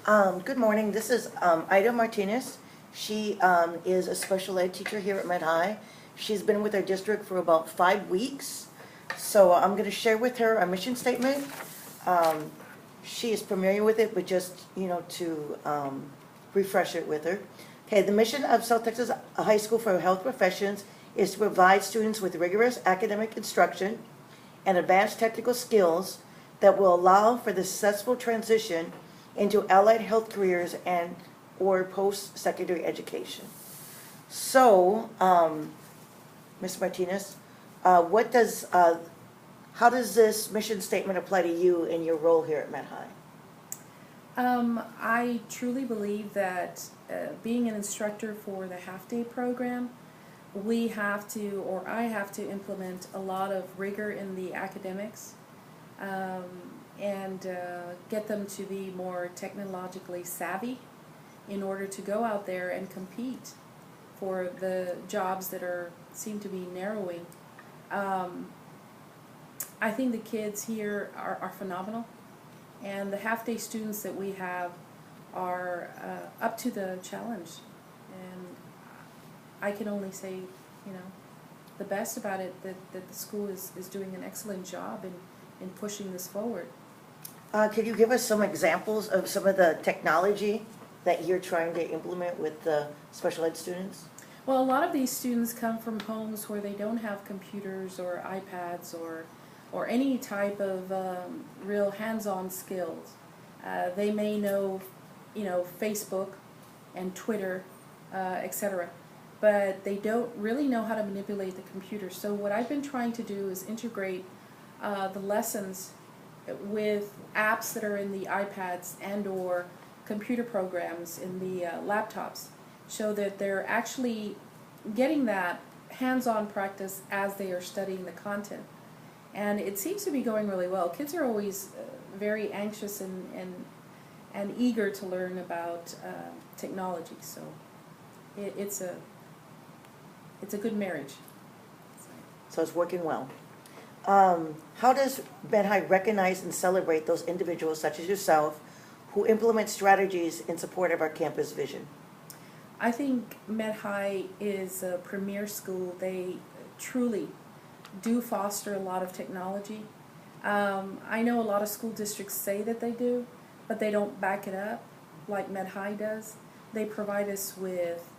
Good morning. This is Ida Martinez. She is a special ed teacher here at Med High. She's been with our district for about 5 weeks. So I'm going to share with her our mission statement. Um, she is familiar with it, but just, to refresh it with her. Okay, the mission of South Texas High School for Health Professions is to provide students with rigorous academic instruction and advanced technical skills that will allow for the successful transition into allied health careers and or post-secondary education. So, Ms. Martinez, how does this mission statement apply to you in your role here at Met High? I truly believe that being an instructor for the half-day program, we have to, or I have to implement a lot of rigor in the academics um, and get them to be more technologically savvy in order to go out there and compete for the jobs that seem to be narrowing. Um, I think the kids here are phenomenal, and the half-day students that we have are up to the challenge. And I can only say, the best about it, that the school is doing an excellent job in pushing this forward. Could you give us some examples of some of the technology that you're trying to implement with the special ed students? Well, a lot of these students come from homes where they don't have computers or iPads or any type of real hands-on skills. They may know, Facebook and Twitter, etc., but they don't really know how to manipulate the computer. So what I've been trying to do is integrate the lessons with apps that are in the iPads and or computer programs in the laptops, so that they're actually getting that hands-on practice as they are studying the content. And it seems to be going really well. Kids are always very anxious and eager to learn about technology, so it's a good marriage. So it's working well. How does Med High recognize and celebrate those individuals such as yourself who implement strategies in support of our campus vision? I think Med High is a premier school. They truly do foster a lot of technology. I know a lot of school districts say that they do, but they don't back it up like Med High does. They provide us with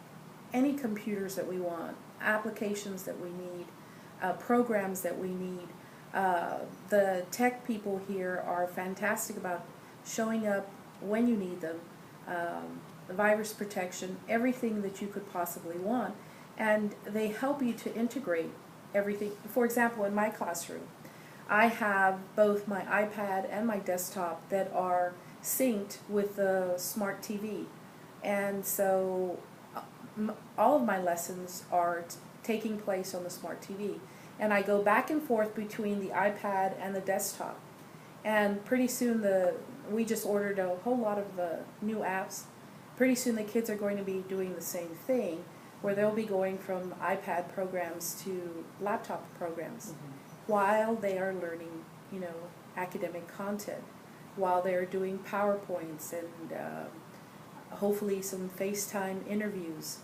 any computers that we want, applications that we need, programs that we need. The tech people here are fantastic about showing up when you need them, the virus protection, everything that you could possibly want, and they help you to integrate everything. For example, in my classroom, I have both my iPad and my desktop that are synced with the smart TV, and so all of my lessons are taking place on the smart TV, and I go back and forth between the iPad and the desktop, and pretty soon we just ordered a whole lot of new apps. Pretty soon the kids are going to be doing the same thing, where they'll be going from iPad programs to laptop programs while they are learning, academic content, while they're doing PowerPoints and hopefully some FaceTime interviews,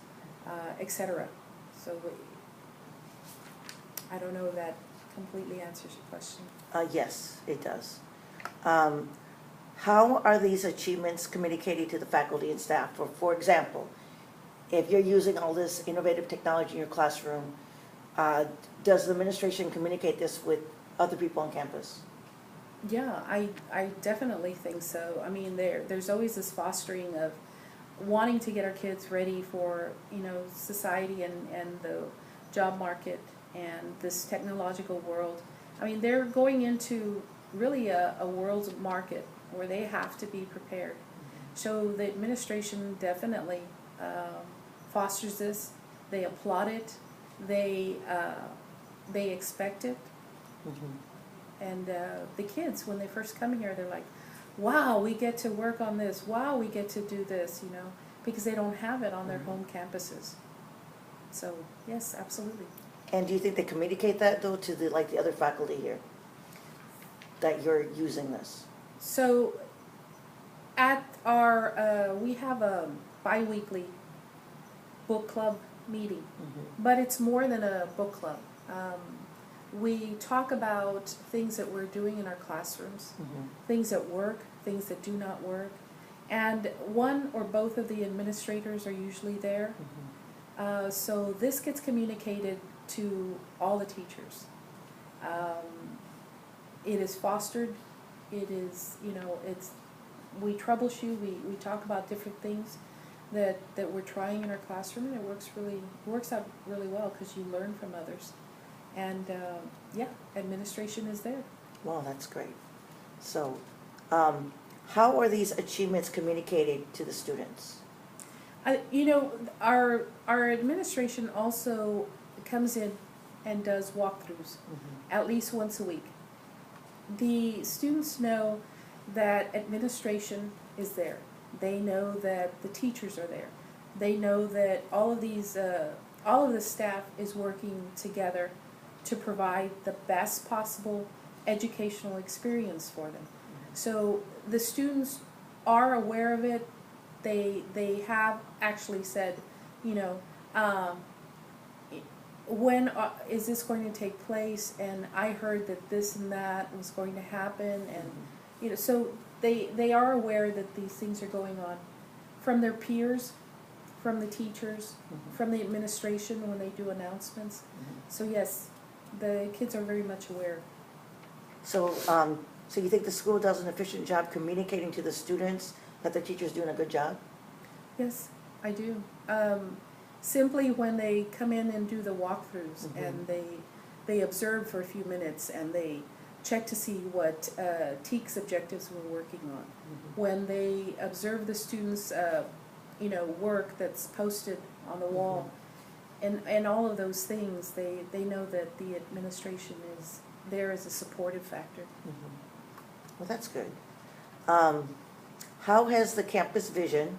etc. So I don't know if that completely answers your question. Yes, it does. How are these achievements communicated to the faculty and staff? For example, if you're using all this innovative technology in your classroom, does the administration communicate this with other people on campus? Yeah, I definitely think so. I mean, there's always this fostering of wanting to get our kids ready for, society and the job market and this technological world. I mean, they're going into really a world market where they have to be prepared. So the administration definitely fosters this. They applaud it. They expect it. And the kids, when they first come here, they're like, wow, we get to work on this. Wow, we get to do this, because they don't have it on their home campuses. So, yes, absolutely. And do you think they communicate that, though, to the other faculty here, that you're using this? So, at our we have a bi-weekly book club meeting, Mhm. but it's more than a book club. We talk about things that we're doing in our classrooms, Mhm. things that work, things that do not work, and one or both of the administrators are usually there. So this gets communicated to all the teachers. It is fostered. It is, we troubleshoot. We talk about different things that we're trying in our classroom, and it works out really well because you learn from others. And administration is there. Wow, that's great. So, how are these achievements communicated to the students? Our administration also comes in and does walkthroughs at least once a week. The students know that administration is there. They know that the teachers are there. They know that all of the staff is working together to provide the best possible educational experience for them. So the students are aware of it. They have actually said, when is this going to take place? And I heard that this and that was going to happen, and so they are aware that these things are going on from their peers, from the teachers, from the administration when they do announcements. So yes, the kids are very much aware. So, so you think the school does an efficient job communicating to the students that the teacher's doing a good job? Yes, I do. Simply when they come in and do the walkthroughs and they observe for a few minutes and they check to see what TEKS objectives we're working on. When they observe the students' work that's posted on the wall, and all of those things, they know that the administration is there as a supportive factor. Well, that's good. How has the campus vision,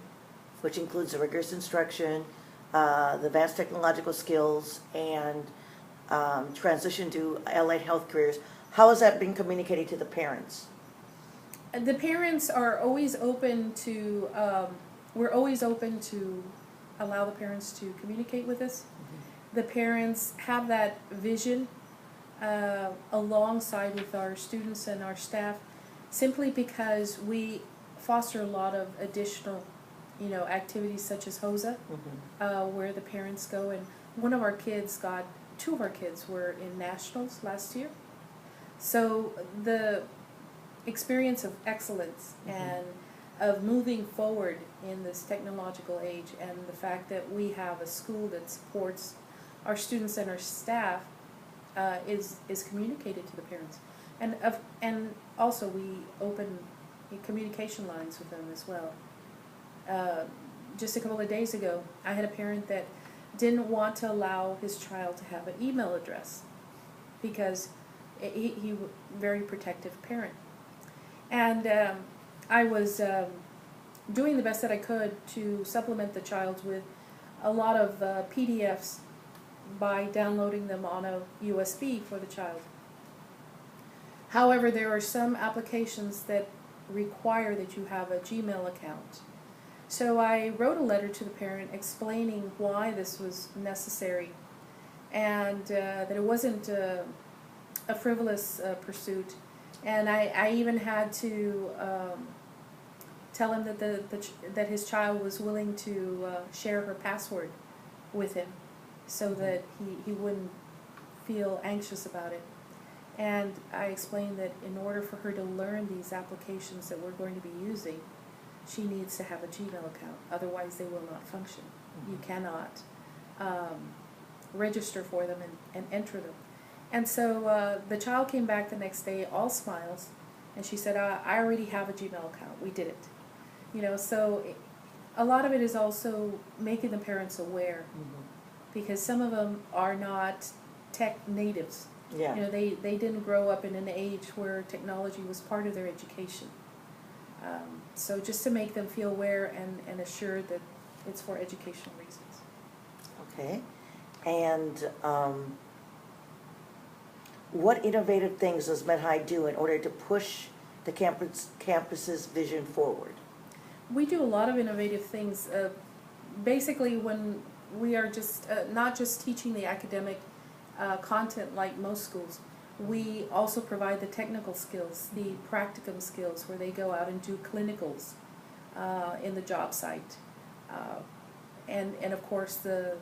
which includes the rigorous instruction, the advanced technological skills, and transition to allied health careers, how has that been communicated to the parents? The parents are always open to, we're always open to allow the parents to communicate with us. The parents have that vision alongside with our students and our staff, simply because we foster a lot of additional activities such as HOSA, where the parents go. And two of our kids were in nationals last year. So the experience of excellence and of moving forward in this technological age, and the fact that we have a school that supports our students and our staff is communicated to the parents. And also we open communication lines with them as well. Just a couple of days ago, I had a parent that didn't want to allow his child to have an email address because he very protective parent. And I was doing the best that I could to supplement the child with a lot of PDFs by downloading them on a USB for the child. However, there are some applications that require that you have a Gmail account. So I wrote a letter to the parent explaining why this was necessary, and that it wasn't a frivolous pursuit. And I even had to tell him that his child was willing to share her password with him so that he wouldn't feel anxious about it. And I explained that in order for her to learn these applications that we're going to be using, she needs to have a Gmail account. Otherwise, they will not function. You cannot register for them and enter them. And so the child came back the next day, all smiles, and she said, I already have a Gmail account. We did it. So a lot of it is also making the parents aware, because some of them are not tech natives. Yeah. They didn't grow up in an age where technology was part of their education. So just to make them feel aware and assured that it's for educational reasons. Okay. And what innovative things does Med High do in order to push the campus's vision forward? We do a lot of innovative things. Basically, when we are just not just teaching the academic content like most schools, we also provide the technical skills, the practicum skills, where they go out and do clinicals in the job site, and of course the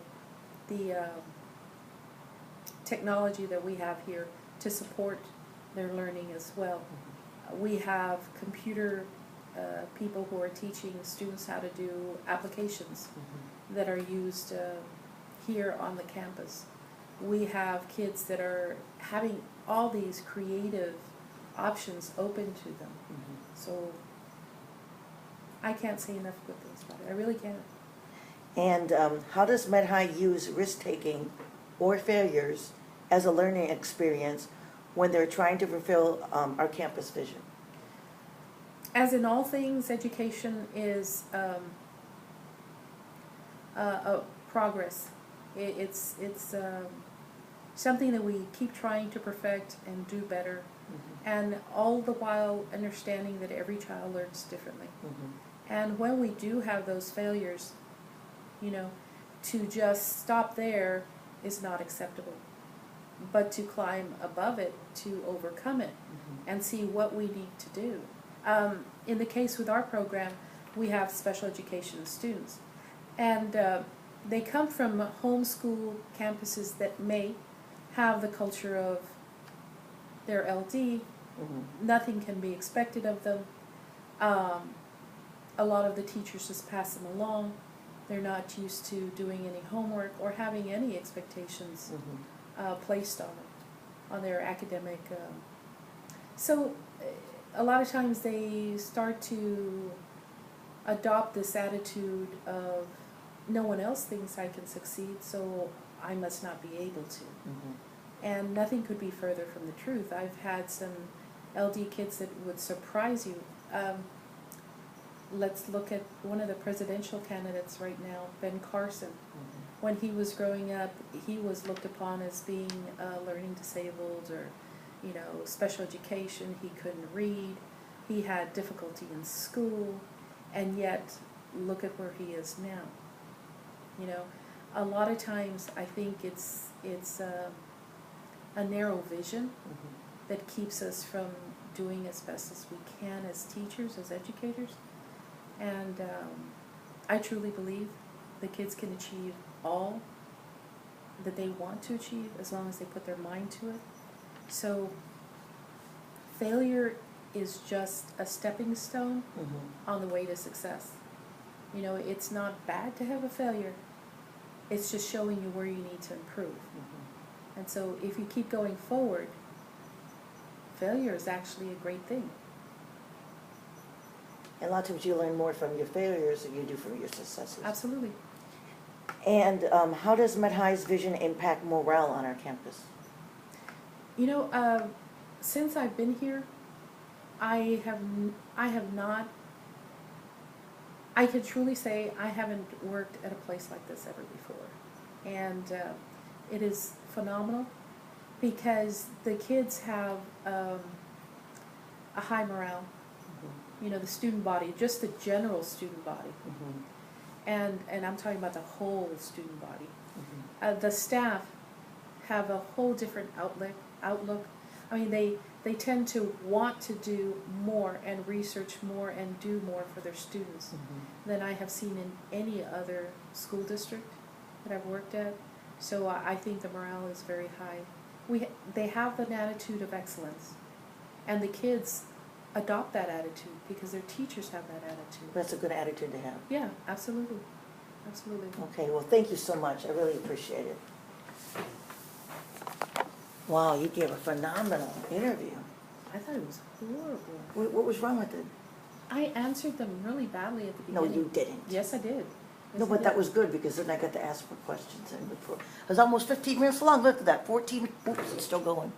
technology that we have here to support their learning as well. We have computer people who are teaching students how to do applications that are used here on the campus. We have kids that are having all these creative options open to them. So I can't say enough good things about it. I really can't. And how does Med-High use risk-taking or failures as a learning experience when they're trying to fulfill our campus vision? As in all things, education is a progress. It's something that we keep trying to perfect and do better, and all the while understanding that every child learns differently. And when we do have those failures, you know, to just stop there is not acceptable, but to climb above it, to overcome it, and see what we need to do. In the case with our program, we have special education students, and they come from homeschool campuses that may have the culture of their LD. Nothing can be expected of them. A lot of the teachers just pass them along. They're not used to doing any homework or having any expectations placed on them, on their academic. So a lot of times they start to adopt this attitude of no one else thinks I can succeed, so I must not be able to. And nothing could be further from the truth. I've had some LD kids that would surprise you. Let's look at one of the presidential candidates right now, Ben Carson. When he was growing up, he was looked upon as being learning disabled or, you know, special education. He couldn't read. He had difficulty in school, and yet look at where he is now. You know, a lot of times I think it's a narrow vision that keeps us from doing as best as we can as teachers, as educators. And I truly believe the kids can achieve all that they want to achieve as long as they put their mind to it. So failure is just a stepping stone on the way to success. You know, it's not bad to have a failure. It's just showing you where you need to improve. And so if you keep going forward, failure is actually a great thing. And a lot of times you learn more from your failures than you do from your successes. Absolutely. And how does Med-High's vision impact morale on our campus? You know, since I've been here, I have not, I could truly say I haven't worked at a place like this ever before. And it is phenomenal because the kids have a high morale. You know, the student body, just the general student body. And I'm talking about the whole student body. The staff have a whole different outlook. I mean, they tend to want to do more and research more and do more for their students than I have seen in any other school district that I've worked at. So I think the morale is very high. They have an attitude of excellence, and the kids adopt that attitude because their teachers have that attitude. That's a good attitude to have. Yeah, absolutely. Absolutely. Okay, well, thank you so much. I really appreciate it. Wow, you gave a phenomenal interview. I thought it was horrible. What was wrong with it? I answered them really badly at the No, beginning. you didn't. Yes, I did. No, but that was good because then I got to ask for questions. And before, it was almost 15 minutes long. Look at that, 14. Oops, it's still going.